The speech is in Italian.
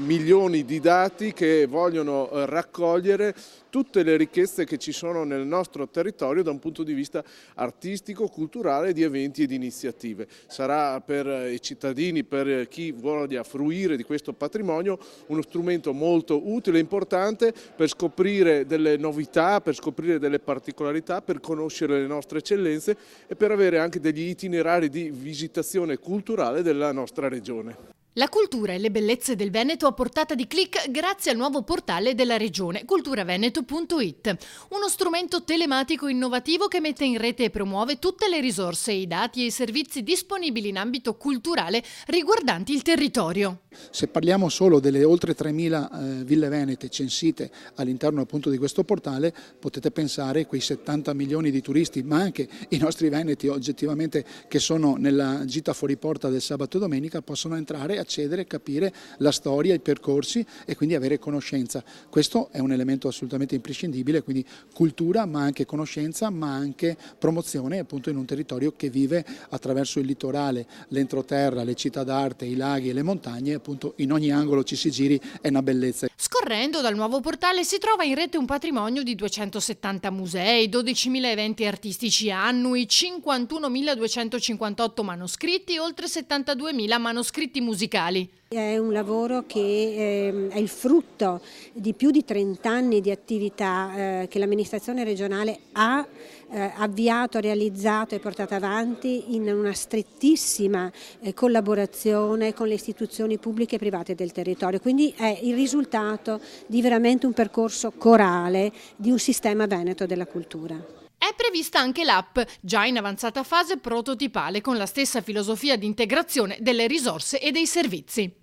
milioni di dati che vogliono raccogliere tutte le ricchezze che ci sono nel nostro territorio da un punto di vista artistico, culturale, di eventi e di iniziative. Sarà per i cittadini, per chi voglia fruire di questo patrimonio, uno strumento molto utile e importante per scoprire delle novità, per scoprire delle particolarità, per conoscere le nostre eccellenze e per avere anche degli itinerari di visitazione culturale della nostra regione. La cultura e le bellezze del Veneto a portata di click grazie al nuovo portale della regione, culturaveneto.it, uno strumento telematico innovativo che mette in rete e promuove tutte le risorse, i dati e i servizi disponibili in ambito culturale riguardanti il territorio. Se parliamo solo delle oltre 3.000 ville venete censite all'interno appunto di questo portale, potete pensare a quei 70 milioni di turisti, ma anche i nostri veneti oggettivamente che sono nella gita fuori porta del sabato e domenica possono entrare, accedere, capire la storia, i percorsi e quindi avere conoscenza. Questo è un elemento assolutamente imprescindibile, quindi cultura ma anche conoscenza, ma anche promozione appunto in un territorio che vive attraverso il litorale, l'entroterra, le città d'arte, i laghi e le montagne, appunto in ogni angolo ci si giri è una bellezza. Scorrendo dal nuovo portale si trova in rete un patrimonio di 270 musei, 12.000 eventi artistici annui, 51.258 manoscritti e oltre 72.000 manoscritti musicali. È un lavoro che è il frutto di più di 30 anni di attività che l'amministrazione regionale ha avviato, realizzato e portato avanti in una strettissima collaborazione con le istituzioni pubbliche e private del territorio. Quindi è il risultato di veramente un percorso corale di un sistema veneto della cultura. È prevista anche l'app, già in avanzata fase prototipale, con la stessa filosofia di integrazione delle risorse e dei servizi.